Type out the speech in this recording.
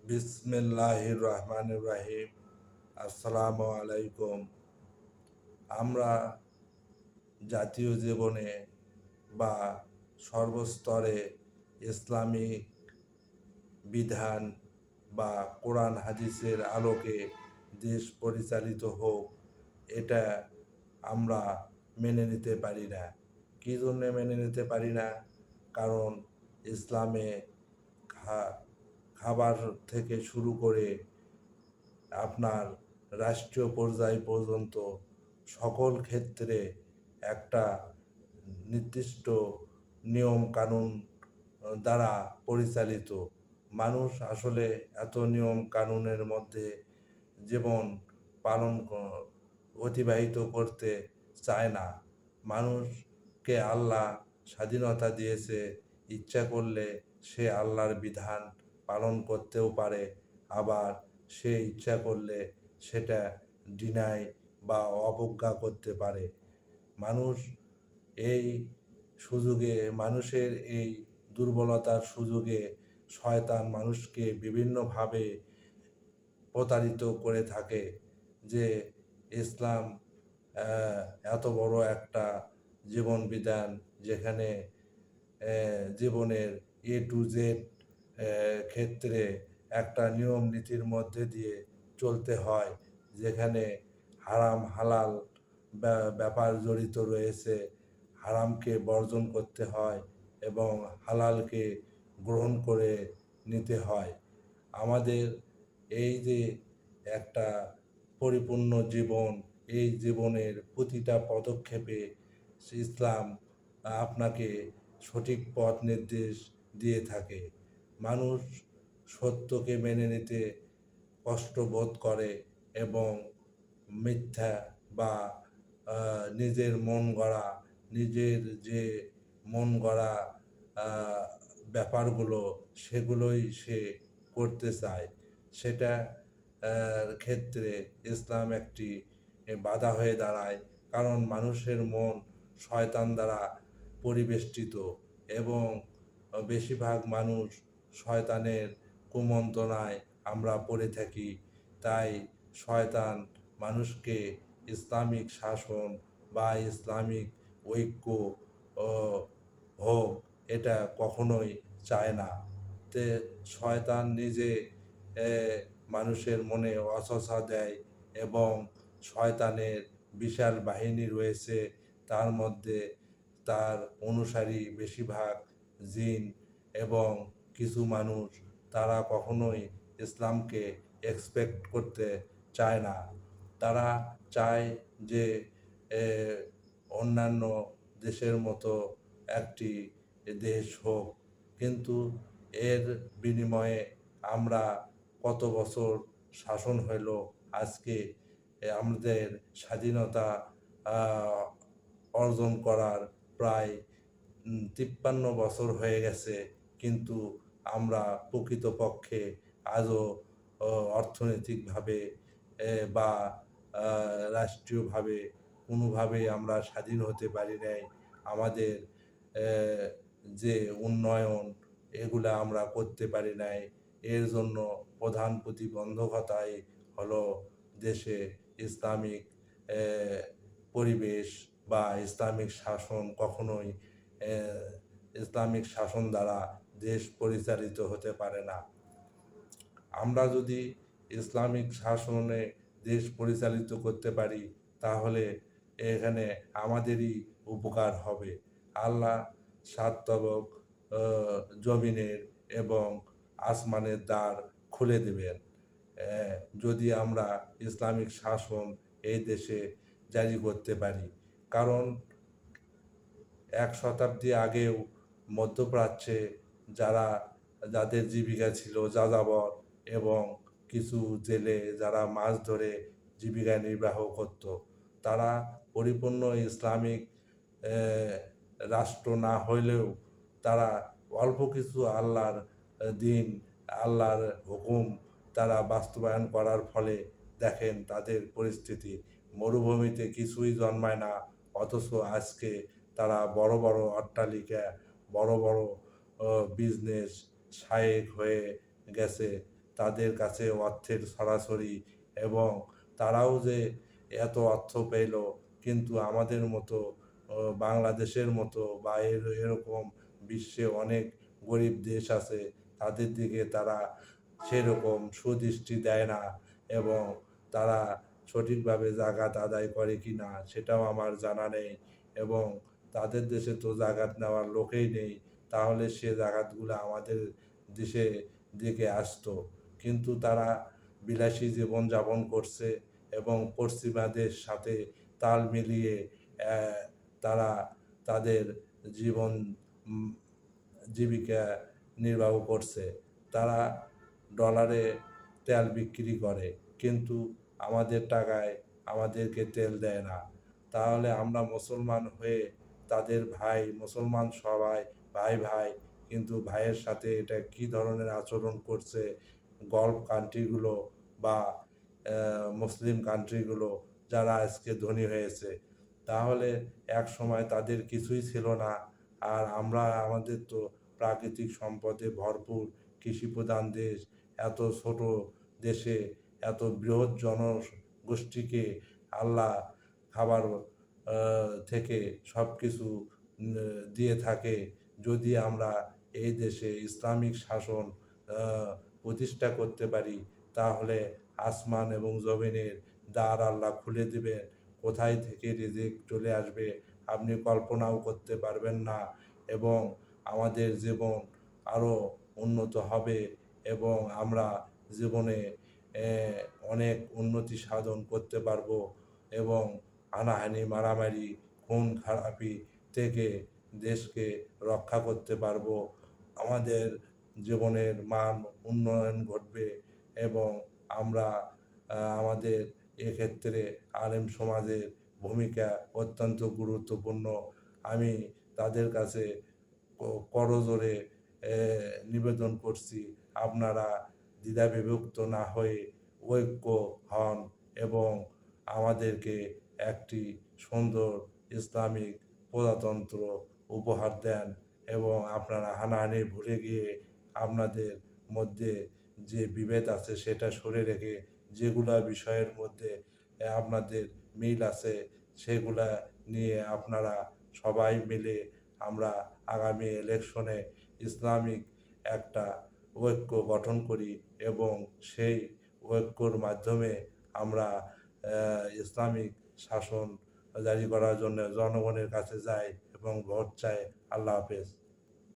বিসমিল্লাহির রহমানির রহিম। আসসালামু আলাইকুম। আমরা জাতীয় জীবনে বা সর্বস্তরে ইসলামিক বিধান বা কোরআন হাদিসের আলোকে দেশ পরিচালিত হোক, এটা আমরা মেনে নিতে পারি না। কী জন্যে মেনে নিতে পারি না? কারণ ইসলামে খাবার থেকে শুরু করে আপনার রাষ্ট্রীয় পর্যায় পর্যন্ত সকল ক্ষেত্রে একটা নির্দিষ্ট নিয়ম কানুন দ্বারা পরিচালিত। মানুষ আসলে এত নিয়ম কানুনের মধ্যে জীবন পালন অতিবাহিত করতে চায় না। মানুষকে আল্লাহ স্বাধীনতা দিয়েছে, ইচ্ছা করলে সে আল্লাহর বিধান পালন করতেও পারে, আবার সে ইচ্ছা করলে সেটা ডিনাই বা অবজ্ঞা করতে পারে। মানুষ এই সুযোগে, মানুষের এই দুর্বলতার সুযোগে শয়তান মানুষকে বিভিন্নভাবে প্রতারিত করে থাকে যে ইসলাম এত বড় একটা জীবন বিধান, যেখানে জীবনের A to Z ক্ষেত্রে একটা নিয়ম নীতির মধ্যে দিয়ে চলতে হয়, যেখানে হারাম হালাল ব্যাপার জড়িত রয়েছে। হারামকে বর্জন করতে হয় এবং হালালকে গ্রহণ করে নিতে হয়। আমাদের এই যে একটা পরিপূর্ণ জীবন, এই জীবনের প্রতিটা পদক্ষেপে ইসলাম আপনাকে সঠিক পথ নির্দেশ দিয়ে থাকে। মানুষ সত্যকে মেনে নিতে কষ্ট বোধ করে এবং মিথ্যা বা নিজের মন গড়া, নিজের যে মন গড়া ব্যাপারগুলো, সেগুলোই সে করতে চায়। সেটা ক্ষেত্রে ইসলাম একটি বাধা হয়ে দাঁড়ায়, কারণ মানুষের মন শয়তান দ্বারা পরিবেষ্টিত এবং বেশিরভাগ মানুষ শয়তানের কুমন্ত্রণায় আমরা পড়ে থাকি। তাই শয়তান মানুষকে ইসলামিক শাসন বা ইসলামিক ঐক্য হোক, এটা কখনোই চায় না। তে শয়তান নিজে মানুষের মনে ওয়াসওয়াসা দেয় এবং শয়তানের বিশাল বাহিনী রয়েছে, তার মধ্যে তার অনুসারী বেশিরভাগ জিন এবং কিছু মানুষ, তারা কখনোই ইসলামকে এক্সপেক্ট করতে চায় না। তারা চায় যে অন্যান্য দেশের মতো একটি দেশ হোক, কিন্তু এর বিনিময়ে আমরা কত বছর শাসন হইল, আজকে আমাদের স্বাধীনতা অর্জন করার প্রায় 53 বছর হয়ে গেছে, কিন্তু আমরা প্রকৃতপক্ষে আজও অর্থনৈতিকভাবে বা রাষ্ট্রীয়ভাবে কোনোভাবেই আমরা স্বাধীন হতে পারি নাই। আমাদের যে উন্নয়ন, এগুলা আমরা করতে পারি নাই। এর জন্য প্রধান প্রতিবন্ধকতাই হলো দেশে ইসলামিক পরিবেশ বা ইসলামিক শাসন। কখনোই ইসলামিক শাসন দ্বারা দেশ পরিচালিত হতে পারে না। আমরা যদি ইসলামিক শাসনে দেশ পরিচালিত করতে পারি, তাহলে এখানে আমাদেরই উপকার হবে। আল্লাহ সাতবক জমিনের এবং আসমানের দ্বার খুলে দেবেন যদি আমরা ইসলামিক শাসন এই দেশে জারি করতে পারি। কারণ 1 শতাব্দী আগেও মধ্যপ্রাচ্যে যাদের জীবিকা ছিল যাযাবর এবং কিছু জেলে যারা মাছ ধরে জীবিকা নির্বাহ করত, তারা পরিপূর্ণ ইসলামিক রাষ্ট্র না হইলেও তারা অল্প কিছু আল্লাহর দিন, আল্লাহর হুকুম তারা বাস্তবায়ন করার ফলে দেখেন তাদের পরিস্থিতি। মরুভূমিতে কিছুই জন্মায় না, অথচ আজকে তারা বড় বড় অট্টালিকা, বড় বড় বিজনেস শায়েক হয়ে গেছে। তাদের কাছে অর্থের ছড়াছড়ি, এবং তারাও যে এত অর্থ পেল, কিন্তু আমাদের মতো বাংলাদেশের মতো বা এরকম বিশ্বে অনেক গরিব দেশ আছে, তাদের দিকে তারা সেরকম সুদৃষ্টি দেয় না, এবং তারা সঠিকভাবে জাকাত আদায় করে কি না সেটাও আমার জানা নেই। এবং তাদের দেশে তো জাকাত নেওয়ার লোকেই নেই, তাহলে সে জাকাতগুলো আমাদের দেশে দিকে আসতো। কিন্তু তারা বিলাসী জীবন যাপন করছে, এবং পশ্চিমাদের সাথে তাল মিলিয়ে তারা তাদের জীবন জীবিকা নির্বাহ করছে। তারা ডলারে তেল বিক্রি করে, কিন্তু আমাদের টাকায় আমাদেরকে তেল দেয় না। তাহলে আমরা মুসলমান হয়ে তাদের ভাই, মুসলমান সবাই ভাই ভাই, কিন্তু ভাইয়ের সাথে এটা কি ধরনের আচরণ করছে গলফ কান্ট্রিগুলো বা মুসলিম কান্ট্রিগুলো, যারা আজকে ধনী হয়েছে। তাহলে এক সময় তাদের কিছুই ছিল না, আর আমরা আমাদের তো প্রাকৃতিক সম্পদে ভরপুর কৃষি প্রধান দেশ। এত ছোট দেশে এত বৃহৎ জনগোষ্ঠীকে আল্লাহ খাবার থেকে সব কিছু দিয়ে থাকে। যদি আমরা এই দেশে ইসলামিক শাসন প্রতিষ্ঠা করতে পারি, তাহলে আসমান এবং জমিনের দ্বার আল্লাহ খুলে দিবেন। কোথায় থেকে রিজিক চলে আসবে আপনি কল্পনাও করতে পারবেন না, এবং আমাদের জীবন আরও উন্নত হবে, এবং আমরা জীবনে অনেক উন্নতি সাধন করতে পারবো, এবং হানাহানি মারামারি খুন খারাপি থেকে দেশকে রক্ষা করতে পারবো। আমাদের জীবনের মান উন্নয়ন ঘটবে, এবং আমরা আমাদের এক্ষেত্রে আলেম সমাজের ভূমিকা অত্যন্ত গুরুত্বপূর্ণ। আমি তাদের কাছে করজোড়ে নিবেদন করছি, আপনারা দ্বিধাবিভক্ত না হয়ে ঐক্য হন, এবং আমাদেরকে একটি সুন্দর ইসলামিক প্রজাতন্ত্র উপহার দেন, এবং আপনারা হানাহানি ভুলে গিয়ে আপনাদের মধ্যে যে বিভেদ আছে সেটা সরে রেখে যেগুলা বিষয়ের মধ্যে আপনাদের মিল আছে সেগুলা নিয়ে আপনারা সবাই মিলে আমরা আগামী ইলেকশনে ইসলামিক একটা ঐক্য গঠন করি, এবং সেই ঐক্যর মাধ্যমে আমরা ইসলামিক শাসন জারি করার জন্য জনগণের কাছে যাই এবং ভোট চাই। আল্লাহ হাফেজ।